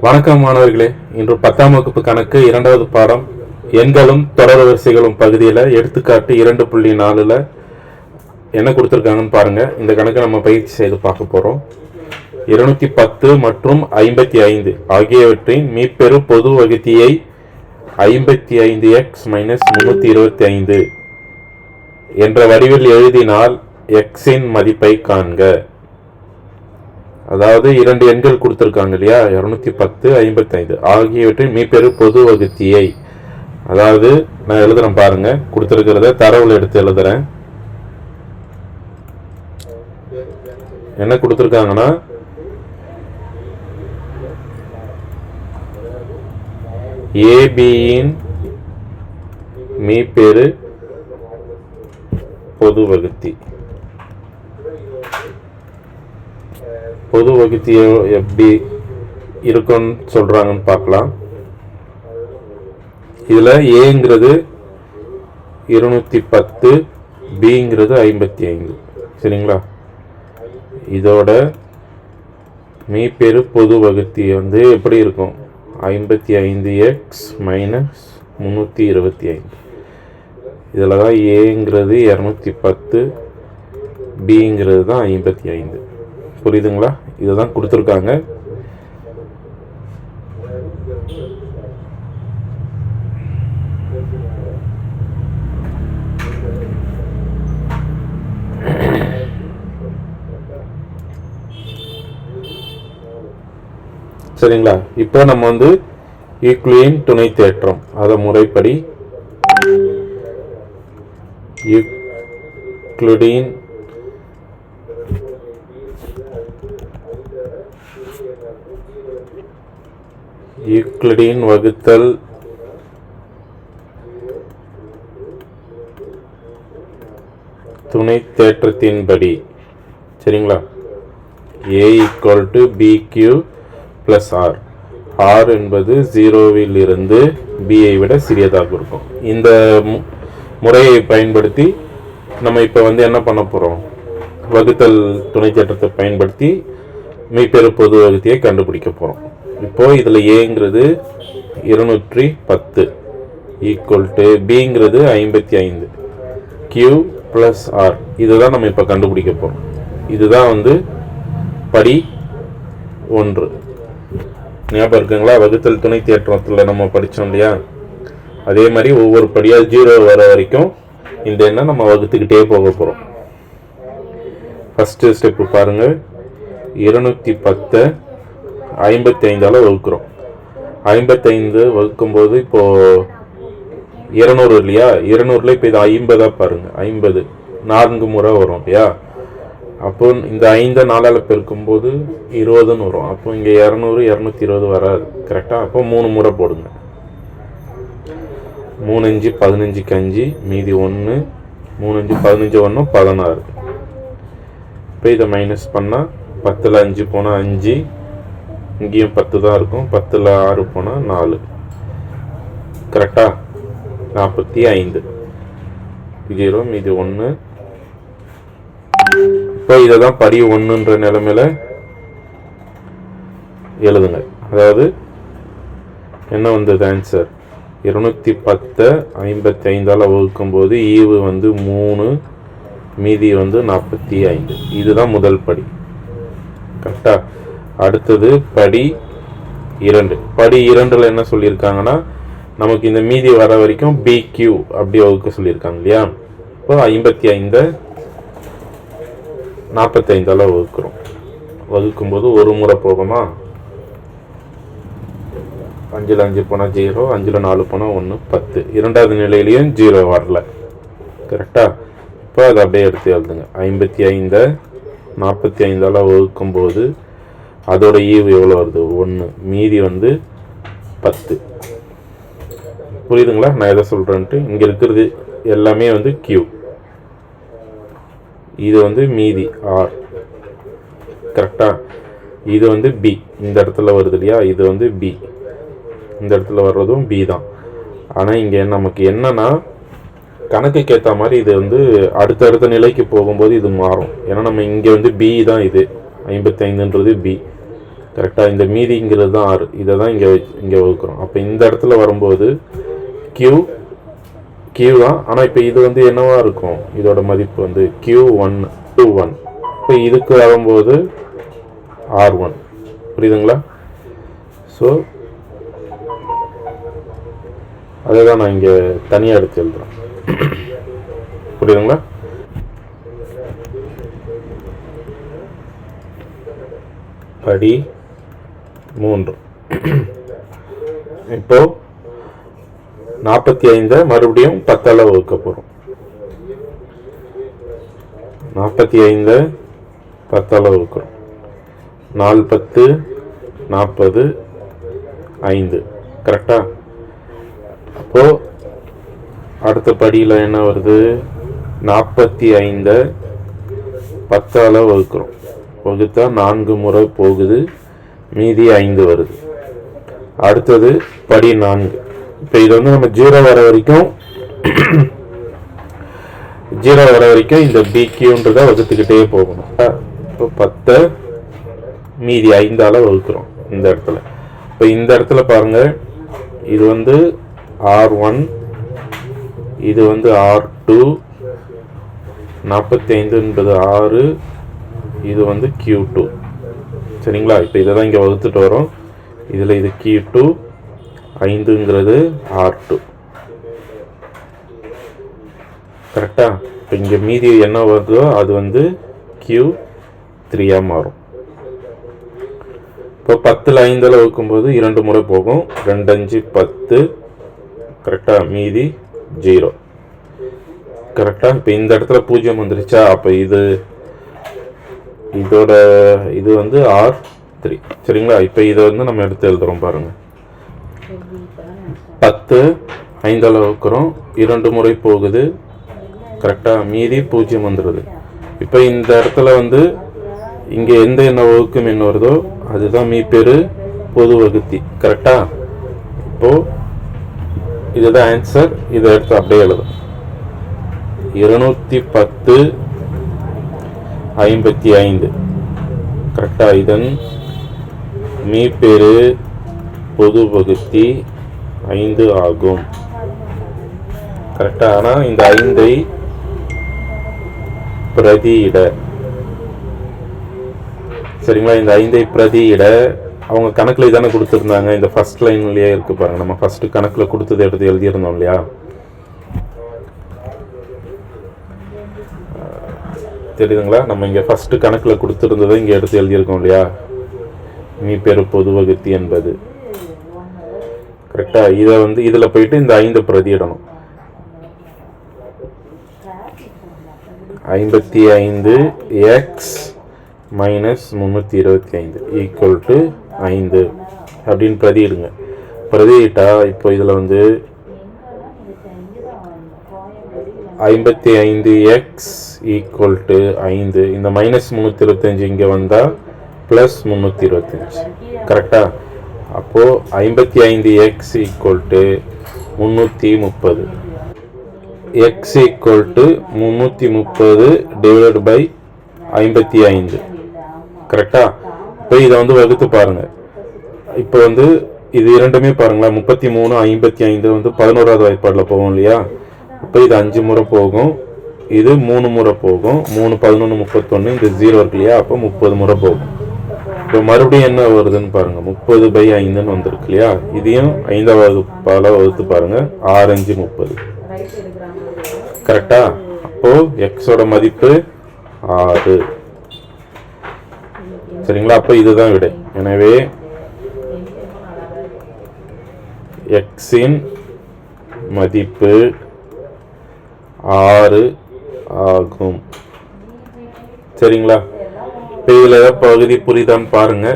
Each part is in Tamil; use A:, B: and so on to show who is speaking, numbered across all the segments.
A: வணக்கம் மாணவர்களே. இன்று 10ஆம் வகுப்பு கணக்கு 2வது பாடம் எண்களும் தொடர் வரிசைகளும் பகுதியில் எடுத்துக்காட்டு 2.4ல் என்ன கொடுத்துருக்காங்கன்னு பாருங்க. இந்த கணக்கை நம்ம பயிற்சி செய்து பார்க்க போறோம். 210 மற்றும் 55 ஆகியவற்றின் மீப்பெரு பொது வகுத்தியை 55x - 325 என்ற வடிவில் எழுதினால் x இன் மதிப்பை காண்க. அதாவது இரண்டு எண்கள் கொடுத்துருக்காங்க இல்லையா, 210, 55 ஆகியவற்றின் மீப்பெரு பொது வகுத்தியை. அதாவது நான் எழுதுறேன் பாருங்க, கொடுத்துருக்கிறத தரவுல எடுத்து எழுதுறேன். என்ன கொடுத்துருக்காங்கன்னா ஏபியின் மீப்பெரு பொது வகுத்தி. பொது வகுத்தி எப்படி இருக்குன்னு சொல்றாங்கன்னு பார்க்கலாம். இதுல ஏங்கிறது 210, பிங்கிறது 55. சரிங்களா? இதோட மீப்பெரு பொது வகுத்தி வந்து எப்படி இருக்கும்? 55x - 325. இதில் தான் ஏங்கிறது 210, பிங்கிறது தான் 55. புரியுதுங்களா? இதுதான் கொடுத்துருக்காங்க. சரிங்களா? இப்போ நம்ம வந்து யூக்ளிடின் துணை தேற்றம் அத முறைப்படி யூக்ளிடின் வகுத்தல் துணை தேற்றத்தின்படி, சரிங்களா, a = bq + r. r என்பது 0ல் இருந்து b ஐ விட சிறியதாக இருக்கும். இந்த முறையை பயன்படுத்தி நம்ம இப்போ வந்து என்ன பண்ண போறோம்? வகுத்தல் துணை தேற்றத்தை பயன்படுத்தி மீப்பெரு பொது வகுத்தியை கண்டுபிடிக்க போறோம். இப்போ இதுல ஏங்கிறது 210 = பிங்கிறது 55, q + r. இதுதான் நம்ம இப்ப கண்டுபிடிக்க போறோம். இதுதான் வந்து படி 1. ஞாபகம் இருக்குங்களா? வகுத்தல் துணை தேற்றத்துல நம்ம படிச்சோம் இல்லையா? அதே மாதிரி ஒவ்வொரு படியா 0 வர வரைக்கும் இந்த எண்ணை நம்ம வகுத்துக்கிட்டே போக போறோம். ஃபர்ஸ்ட் ஸ்டெப் பாருங்க. 210 55ஆல வகுக்கிறோம். 55 வகுக்கும் போது இப்போ 200 இல்லையா? 200ல இப்போ இது 50 பாருங்க. 50 4 முறை வரும் இல்லையா? அப்போ இந்த 5 4ஆல பெருக்கும் போது 20ன்னு வரும். அப்போ இங்க 200 220 வராது. கரெக்டா? அப்போ 3 முறை போடுங்க. 3 5 15 5 மீதி 1, 3 5 15 1 16. இப்போ இதை மைனஸ் பண்ணா 10ல் 5 போனா 5, இங்கேயும் 10 தான் இருக்கும். 10ல் 6 போனா 4. கரெக்டா? 45. 0 மீதி 1. இப்போ இதை தான் படி 1ன்ற நிலைமையில எழுதுங்க. அதாவது என்ன வந்தது ஆன்சர்? 210 55ஆல வகுக்கும் போது ஈவு வந்து 3, மீதி வந்து 45. இதுதான் முதல் படி. கரெக்டா? அடுத்தது படி 2. படி 2ல என்ன சொல்லியிருக்காங்கன்னா, நமக்கு இந்த மீதி வர வரைக்கும் BQ அப்படி வகுக்க சொல்லியிருக்காங்க இல்லையா? இப்போ 55 45ஆல வகுக்கிறோம். வகுக்கும்போது ஒரு முறை போகுமா? 5ல் 5 போனா 0, 5ல் 4 போனா 1, 10. இரண்டாவது நிலையிலையும் 0 வரல. கரெக்டா? இப்போ அதை அப்படியே எடுத்து எழுதுங்க. 55 45ஆல வகுக்கும் போது அதோட ஈவு எவ்வளோ வருது? 1, மீதி வந்து 10. புரியுதுங்களா நான் எதை சொல்றேன்ட்டு? இங்க இருக்கிறது எல்லாமே வந்து Q, இது வந்து மீதி R. கரெக்டா? இது வந்து B. இந்த இடத்துல வருது இல்லையா? இது வந்து B. இந்த இடத்துல வர்றதும் B தான். ஆனா இங்க நமக்கு என்னன்னா, கணக்குக்கு ஏற்ற மாதிரி இது வந்து அடுத்தடுத்த நிலைக்கு போகும்போது இது மாறும். ஏன்னா நம்ம இங்கே வந்து பி தான், இது 55ன்றது பி. கரெக்டாக. இந்த மீதிங்கிறது தான் ஆர், இதை தான் இங்கே வகுக்கிறோம். அப்போ இந்த இடத்துல வரும்போது கியூ தான். ஆனால் இப்போ இது வந்து என்னவா இருக்கும், இதோட மதிப்பு வந்து Q1 2 1. இப்போ இதுக்கு வரும்போது R1. புரியுதுங்களா? ஸோ அதை தான் நான் இங்கே தனியாக எடுத்து எழுதுறேன். புரியுதுங்களா? படி 3. இப்போ 45 மறுபடியும் 10ஆல் வகுக்க போகிறோம். 45 10ஆல் வகுக்கிறோம். 4 10 40 5. கரெக்டா? அப்போ அடுத்த படியில் என்ன வருது, 45 10ஆல் வகுக்கிறோம். வகுத்தா 4 முறை போகுது, மீதி 5 வருது. அடுத்தது படி 4. இப்போ இது வந்து நம்ம 0 வர வரைக்கும் இந்த BQன்றதை வகுத்துக்கிட்டே போகணும். இப்போ 10 மீதி 5ஆல் வகுக்கிறோம் இந்த இடத்துல. இப்போ இந்த இடத்துல பாருங்க, இது வந்து R1, இது வந்து R2, 45 என்பது 6, இது வந்து Q2. சரிங்களா? இப்போ இதை தான் இங்கே வகுத்துட்டு வரோம். இதில் இது Q2, 5ங்கிறது R2. கரெக்டா? இப்போ இங்கே மீதி என்ன வருதோ அது வந்து Q3 மாறும். இப்போ 10ல் 5ஆல் வகுக்கும்போது 2 முறை போகும். 2 5 10. கரெக்டா? மீதி 0. கரெக்டா? இப்போ இந்த இடத்துல 0 வந்துருச்சா? அப்போ இது வந்து R3. சரிங்களா? இப்போ இதை வந்து நம்ம எடுத்து எழுதுறோம் பாருங்க. 10 5ஆல் வகுக்கிறோம், 2 முறை போகுது. கரெக்டா? மீதி 0 வந்துடுது. இப்போ இந்த இடத்துல வந்து இங்கே எந்த எண்ண வகுக்கும் என்ன வருதோ அதுதான் மீப்பெரு பொது வகுத்தி. கரெக்டா? இப்போ இதுதான் ஆன்சர். இதை எடுத்து அப்படியே எழுதும். 210 55. கரெக்டா? இதன் மீப்பெரு பொது வகுத்தி 5 ஆகும். கரெக்டா? ஆனால் இந்த 5ஐ பிரதியிட, சரிங்களா? இந்த 5ஐ பிரதியிட அவங்க கணக்கில் இதானே கொடுத்துருந்தாங்க. இந்த ஃபர்ஸ்ட் லைன்லயே இருக்கு பாருங்க. நம்ம ஃபர்ஸ்ட் கணக்கில் கொடுத்ததை எடுத்து எழுதியிருந்தோம் இல்லையா? தெரியுதுங்களா? நம்ம இங்கே ஃபர்ஸ்ட் கணக்கில் கொடுத்துருந்ததை இங்கே எடுத்து எழுதியிருக்கோம் இல்லையா? மீப்பெரு பொது வகுத்தி என்பது. கரெக்டா? இதை வந்து இதில் போயிட்டு இந்த 5 பிரதியிடணும். 55 x மைனஸ் 325 ஈக்குவல் டு 5 அப்படின்னு பிரதியிடுங்க. பிரதியிட்டா இப்போ இதில் வந்து 55x ஈக்குவல் டு 5. இந்த மைனஸ் 325 இங்கே வந்தால் ப்ளஸ் 325. கரெக்டா? அப்போது 55x equal to 330. x equal to 330 divide by 55. கரெக்டா? இப்போ இதை வந்து வகுத்து பாருங்க. இப்போ வந்து இது இரண்டுமே பாருங்களா, 33 55 வந்து 11வது வாய்ப்பாடில் போகும் இல்லையா? இப்போ இது 5 முறை போகும், இது 3 முறை போகும். 3 11 31, இந்த 0 இருக்கு இல்லையா? அப்போ 30 முறை போகும். இப்போ மறுபடியும் என்ன வருதுன்னு பாருங்க, 30/5ன்னு வந்திருக்கு இல்லையா? இதையும் 5வது பால வகுத்து பாருங்க. 6 5 30. கரெக்டா? அப்போ எக்ஸோட மதிப்பு 6. சரிங்களா? அப்போ இதுதான் விடை. எனவே எக்ஸின் மதிப்பு 6 ஆகும். சரிங்களா? இப்போ இதில் ஏதாவது பகுதி புரியுதான்னு பாருங்க.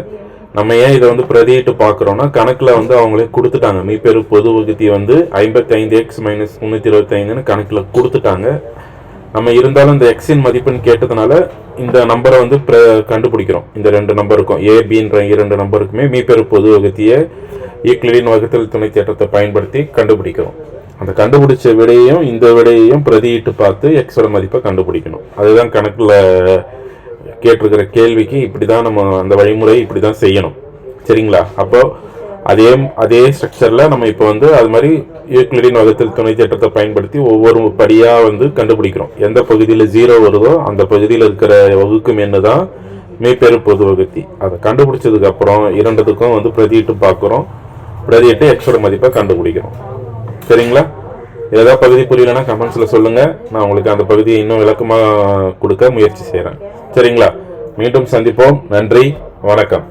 A: நம்ம ஏன் இதை வந்து பிரதியிட்டு பார்க்குறோன்னா, கணக்கில் வந்து அவங்களே கொடுத்துட்டாங்க. மீப்பெரு பொது வகுத்தி வந்து 55x மைனஸ் 325ன்னு கணக்கில் கொடுத்துட்டாங்க. நம்ம இருந்தாலும் இந்த எக்ஸின் மதிப்புன்னு கேட்டதுனால இந்த நம்பரை வந்து கண்டுபிடிக்கிறோம். இந்த 2 நம்பருக்கும் ஏபின்ற 2 நம்பருக்குமே மீப்பெரு பொது வகுத்தியை யூக்ளிடின் வகுத்தல் துணை தேற்றத்தை பயன்படுத்தி கண்டுபிடிக்கிறோம். அந்த கண்டுபிடிச்ச விடையையும் இந்த விடையையும் பிரதியிட்டு பார்த்து எக்ஸோட மதிப்பை கண்டுபிடிக்கணும். அதுதான் கணக்கில் கேட்டிருக்கிற கேள்விக்கு இப்படி தான் நம்ம அந்த வழிமுறை இப்படி தான் செய்யணும். சரிங்களா? அப்போ அதே ஸ்ட்ரக்சரில் நம்ம இப்போ வந்து அது மாதிரி யூக்ளிடின் வகுத்தல் துணை தேற்றத்தை பயன்படுத்தி ஒவ்வொரு படியாக வந்து கண்டுபிடிக்கிறோம். எந்த பகுதியில் 0 வருதோ அந்த பகுதியில் இருக்கிற வகுக்கும் என்ன தான் மெய்ப்பெரு பொது வகுத்தி. அதை கண்டுபிடிச்சதுக்கு அப்புறம் இரண்டுத்துக்கும் வந்து பிரதியிட்டு பார்க்குறோம். பிரதியிட்டு எக்ஸோட மதிப்பை கண்டுபிடிக்கிறோம். சரிங்களா? ஏதாவது பகுதி புரியலன்னா கமெண்ட்ஸில் சொல்லுங்கள். நான் உங்களுக்கு அந்த பகுதியை இன்னும் விளக்கமாக கொடுக்க முயற்சி செய்கிறேன். சரிங்களா? மீண்டும் சந்திப்போம். நன்றி, வணக்கம்.